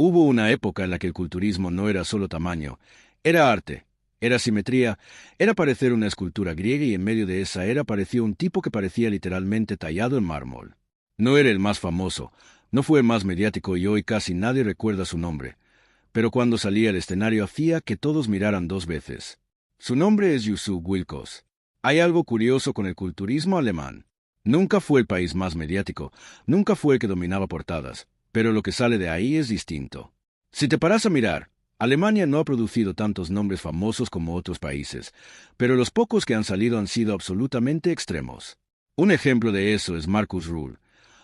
Hubo una época en la que el culturismo no era solo tamaño, era arte, era simetría, era parecer una escultura griega y en medio de esa era apareció un tipo que parecía literalmente tallado en mármol. No era el más famoso, no fue el más mediático y hoy casi nadie recuerda su nombre, pero cuando salía al escenario hacía que todos miraran dos veces. Su nombre es Yusuf Wilkos. Hay algo curioso con el culturismo alemán. Nunca fue el país más mediático, nunca fue el que dominaba portadas, pero lo que sale de ahí es distinto. Si te paras a mirar, Alemania no ha producido tantos nombres famosos como otros países, pero los pocos que han salido han sido absolutamente extremos. Un ejemplo de eso es Markus Rühl,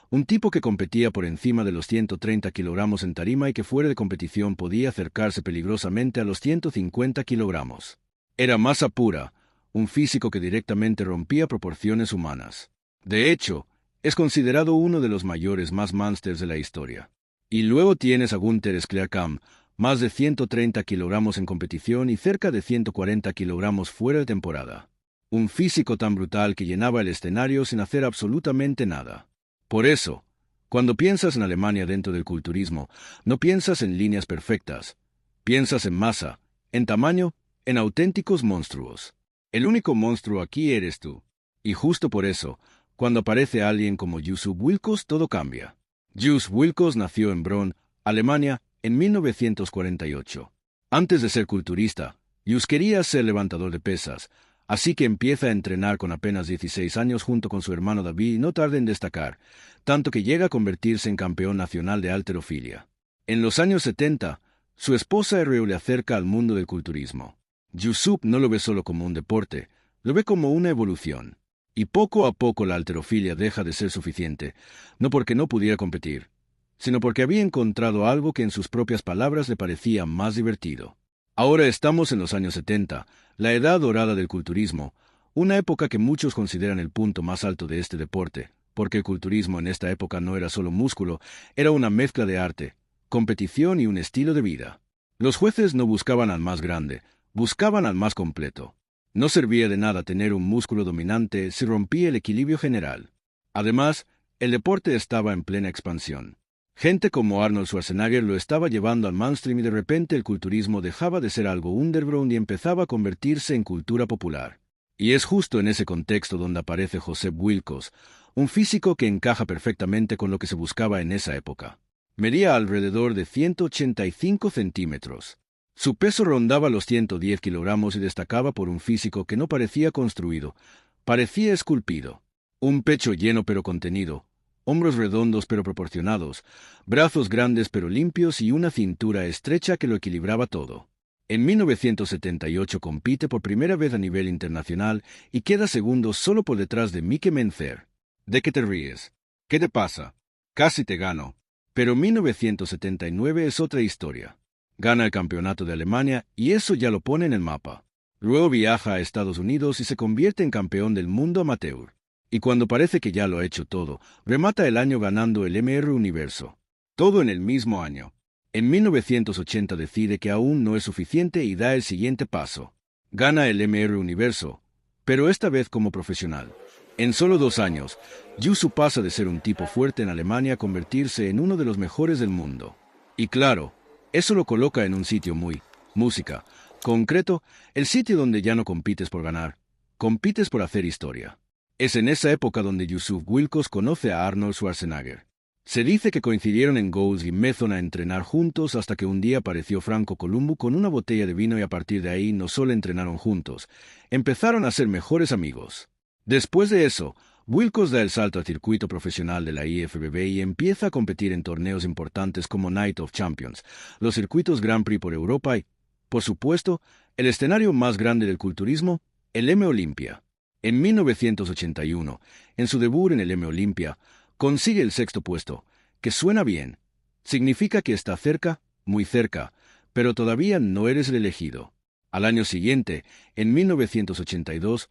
un tipo que competía por encima de los 130 kilogramos en tarima y que fuera de competición podía acercarse peligrosamente a los 150 kilogramos. Era masa pura, un físico que directamente rompía proporciones humanas. De hecho, es considerado uno de los mayores más monsters de la historia. Y luego tienes a Günther Sklerkamp, más de 130 kilogramos en competición y cerca de 140 kilogramos fuera de temporada. Un físico tan brutal que llenaba el escenario sin hacer absolutamente nada. Por eso, cuando piensas en Alemania dentro del culturismo, no piensas en líneas perfectas. Piensas en masa, en tamaño, en auténticos monstruos. El único monstruo aquí eres tú. Y justo por eso, cuando aparece alguien como Yusuf Wilkos, todo cambia. Yusuf Wilkos nació en Bonn, Alemania, en 1948. Antes de ser culturista, Yus quería ser levantador de pesas, así que empieza a entrenar con apenas 16 años junto con su hermano David y no tarda en destacar, tanto que llega a convertirse en campeón nacional de halterofilia. En los años 70, su esposa Rühl le acerca al mundo del culturismo. Yusuf no lo ve solo como un deporte, lo ve como una evolución. Y poco a poco la halterofilia deja de ser suficiente, no porque no pudiera competir, sino porque había encontrado algo que en sus propias palabras le parecía más divertido. Ahora estamos en los años 70, la edad dorada del culturismo, una época que muchos consideran el punto más alto de este deporte, porque el culturismo en esta época no era solo músculo, era una mezcla de arte, competición y un estilo de vida. Los jueces no buscaban al más grande, buscaban al más completo. No servía de nada tener un músculo dominante si rompía el equilibrio general. Además, el deporte estaba en plena expansión. Gente como Arnold Schwarzenegger lo estaba llevando al mainstream y de repente el culturismo dejaba de ser algo underground y empezaba a convertirse en cultura popular. Y es justo en ese contexto donde aparece Josef Wilkos, un físico que encaja perfectamente con lo que se buscaba en esa época. Medía alrededor de 185 centímetros. Su peso rondaba los 110 kilogramos y destacaba por un físico que no parecía construido, parecía esculpido. Un pecho lleno pero contenido, hombros redondos pero proporcionados, brazos grandes pero limpios y una cintura estrecha que lo equilibraba todo. En 1978 compite por primera vez a nivel internacional y queda segundo solo por detrás de Mike Menzer. ¿De qué te ríes? ¿Qué te pasa? Casi te gano. Pero 1979 es otra historia. Gana el campeonato de Alemania y eso ya lo pone en el mapa. Luego viaja a Estados Unidos y se convierte en campeón del mundo amateur. Y cuando parece que ya lo ha hecho todo, remata el año ganando el MR Universo. Todo en el mismo año. En 1980 decide que aún no es suficiente y da el siguiente paso. Gana el MR Universo, pero esta vez como profesional. En solo 2 años, Yusuf pasa de ser un tipo fuerte en Alemania a convertirse en uno de los mejores del mundo. Y claro, eso lo coloca en un sitio muy, música, concreto, el sitio donde ya no compites por ganar, compites por hacer historia. Es en esa época donde Yusuf Wilkos conoce a Arnold Schwarzenegger. Se dice que coincidieron en Goals y Method a entrenar juntos hasta que un día apareció Franco Columbu con una botella de vino y a partir de ahí no solo entrenaron juntos, empezaron a ser mejores amigos. Después de eso, Wilkos da el salto al circuito profesional de la IFBB y empieza a competir en torneos importantes como Night of Champions, los circuitos Grand Prix por Europa y, por supuesto, el escenario más grande del culturismo, el M Olympia. En 1981, en su debut en el M Olympia, consigue el 6º puesto, que suena bien. Significa que está cerca, muy cerca, pero todavía no eres el elegido. Al año siguiente, en 1982,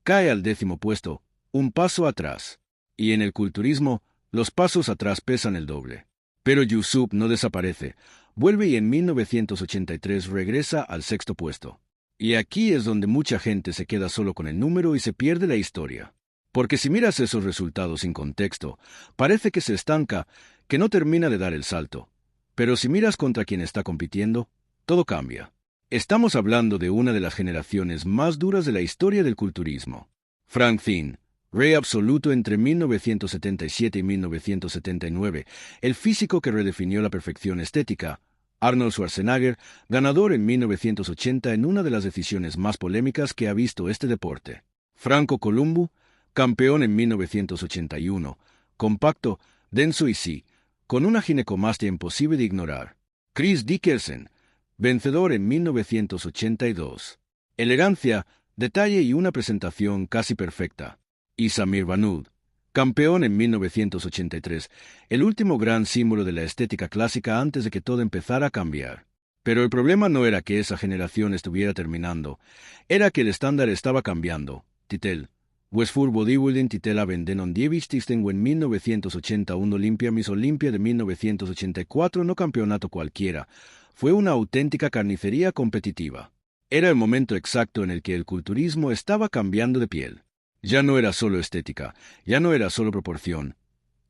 cae al 10º puesto, un paso atrás. Y en el culturismo, los pasos atrás pesan el doble. Pero Yusuf no desaparece, vuelve y en 1983 regresa al 6º puesto. Y aquí es donde mucha gente se queda solo con el número y se pierde la historia. Porque si miras esos resultados sin contexto, parece que se estanca, que no termina de dar el salto. Pero si miras contra quien está compitiendo, todo cambia. Estamos hablando de una de las generaciones más duras de la historia del culturismo. Frank Thien, rey absoluto entre 1977 y 1979, el físico que redefinió la perfección estética. Arnold Schwarzenegger, ganador en 1980 en una de las decisiones más polémicas que ha visto este deporte. Franco Columbu, campeón en 1981, compacto, denso y sí, con una ginecomastia imposible de ignorar. Chris Dickerson, vencedor en 1982. Elegancia, detalle y una presentación casi perfecta. Y Samir Bannoud, campeón en 1983, el último gran símbolo de la estética clásica antes de que todo empezara a cambiar. Pero el problema no era que esa generación estuviera terminando, era que el estándar estaba cambiando. Titel. Westford Bodybuilding Titela Vendenon Dievich Tistengo en 1981 Olympia Miss Olympia de 1984 no campeonato cualquiera, fue una auténtica carnicería competitiva. Era el momento exacto en el que el culturismo estaba cambiando de piel. Ya no era solo estética, ya no era solo proporción.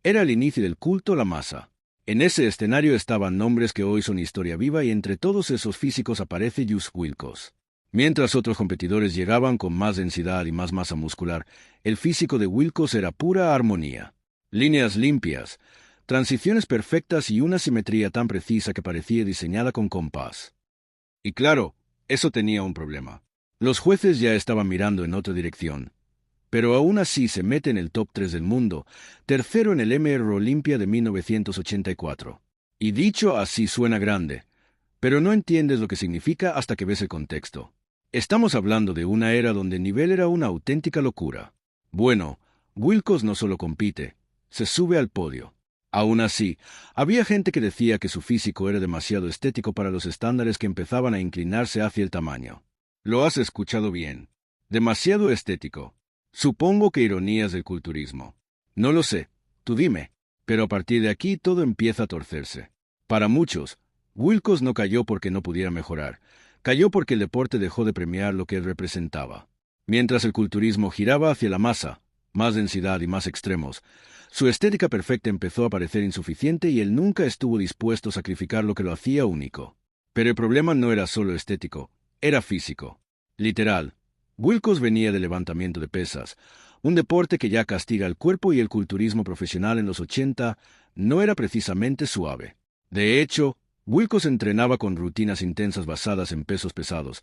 Era el inicio del culto a la masa. En ese escenario estaban nombres que hoy son historia viva y entre todos esos físicos aparece Jus Wilkos. Mientras otros competidores llegaban con más densidad y más masa muscular, el físico de Wilkos era pura armonía. Líneas limpias, transiciones perfectas y una simetría tan precisa que parecía diseñada con compás. Y claro, eso tenía un problema. Los jueces ya estaban mirando en otra dirección. Pero aún así se mete en el top 3 del mundo, tercero en el MR Olympia de 1984. Y dicho así suena grande, pero no entiendes lo que significa hasta que ves el contexto. Estamos hablando de una era donde el nivel era una auténtica locura. Bueno, Wilkos no solo compite, se sube al podio. Aún así, había gente que decía que su físico era demasiado estético para los estándares que empezaban a inclinarse hacia el tamaño. Lo has escuchado bien. Demasiado estético. Supongo que ironías del culturismo. No lo sé, tú dime. Pero a partir de aquí todo empieza a torcerse. Para muchos, Wilkos no cayó porque no pudiera mejorar. Cayó porque el deporte dejó de premiar lo que él representaba. Mientras el culturismo giraba hacia la masa, más densidad y más extremos, su estética perfecta empezó a parecer insuficiente y él nunca estuvo dispuesto a sacrificar lo que lo hacía único. Pero el problema no era solo estético, era físico. Literal. Wilkos venía del levantamiento de pesas, un deporte que ya castiga el cuerpo y el culturismo profesional en los 80 no era precisamente suave. De hecho, Wilkos entrenaba con rutinas intensas basadas en pesos pesados,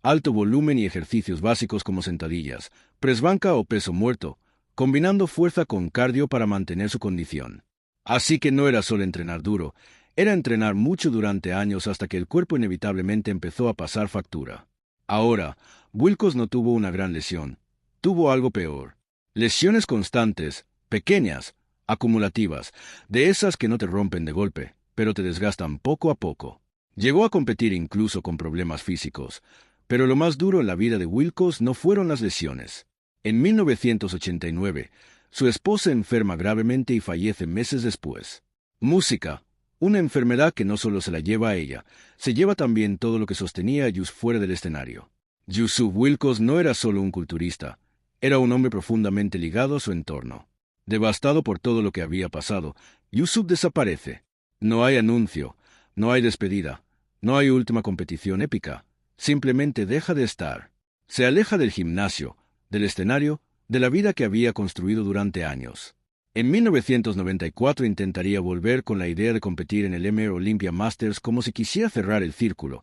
alto volumen y ejercicios básicos como sentadillas, press banca o peso muerto, combinando fuerza con cardio para mantener su condición. Así que no era solo entrenar duro, era entrenar mucho durante años hasta que el cuerpo inevitablemente empezó a pasar factura. Ahora, Wilkos no tuvo una gran lesión, tuvo algo peor. Lesiones constantes, pequeñas, acumulativas, de esas que no te rompen de golpe, pero te desgastan poco a poco. Llegó a competir incluso con problemas físicos, pero lo más duro en la vida de Wilkos no fueron las lesiones. En 1989, su esposa enferma gravemente y fallece meses después. Música, una enfermedad que no solo se la lleva a ella, se lleva también todo lo que sostenía a Jus fuera del escenario. Yusuf Wilkos no era solo un culturista, era un hombre profundamente ligado a su entorno. Devastado por todo lo que había pasado, Yusuf desaparece. No hay anuncio, no hay despedida, no hay última competición épica, simplemente deja de estar. Se aleja del gimnasio, del escenario, de la vida que había construido durante años. En 1994 intentaría volver con la idea de competir en el MR Olympia Masters como si quisiera cerrar el círculo,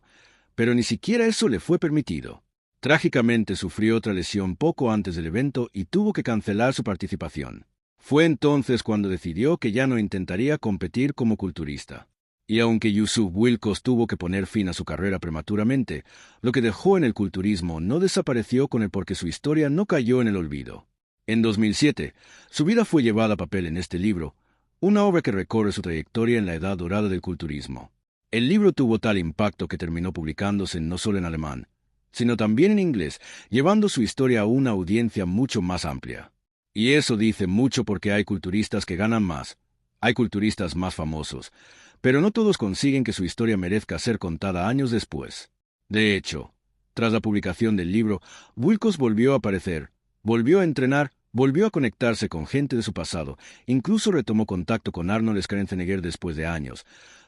pero ni siquiera eso le fue permitido. Trágicamente sufrió otra lesión poco antes del evento y tuvo que cancelar su participación. Fue entonces cuando decidió que ya no intentaría competir como culturista. Y aunque Yusuf Wilkos tuvo que poner fin a su carrera prematuramente, lo que dejó en el culturismo no desapareció con él porque su historia no cayó en el olvido. En 2007, su vida fue llevada a papel en este libro, una obra que recorre su trayectoria en la edad dorada del culturismo. El libro tuvo tal impacto que terminó publicándose no solo en alemán, sino también en inglés, llevando su historia a una audiencia mucho más amplia. Y eso dice mucho porque hay culturistas que ganan más, hay culturistas más famosos, pero no todos consiguen que su historia merezca ser contada años después. De hecho, tras la publicación del libro, Wilkos volvió a aparecer, volvió a entrenar, volvió a conectarse con gente de su pasado, incluso retomó contacto con Arnold Schwarzenegger después de años,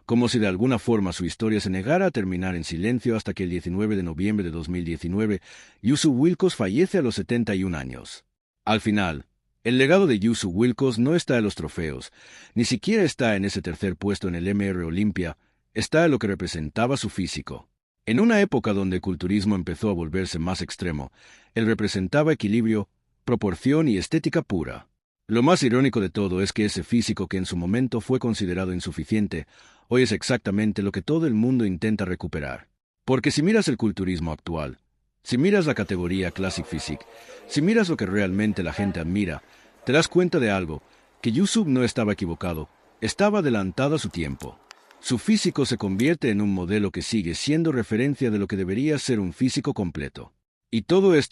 como si de alguna forma su historia se negara a terminar en silencio hasta que el 19 de noviembre de 2019, Yusuf Wilkos fallece a los 71 años. Al final, el legado de Yusuf Wilkos no está en los trofeos, ni siquiera está en ese tercer puesto en el MR Olympia, está en lo que representaba su físico. En una época donde el culturismo empezó a volverse más extremo, él representaba equilibrio, proporción y estética pura. Lo más irónico de todo es que ese físico que en su momento fue considerado insuficiente, hoy es exactamente lo que todo el mundo intenta recuperar. Porque si miras el culturismo actual, si miras la categoría Classic Physique, si miras lo que realmente la gente admira, te das cuenta de algo, que Yusuf no estaba equivocado, estaba adelantado a su tiempo. Su físico se convierte en un modelo que sigue siendo referencia de lo que debería ser un físico completo. Y todo esto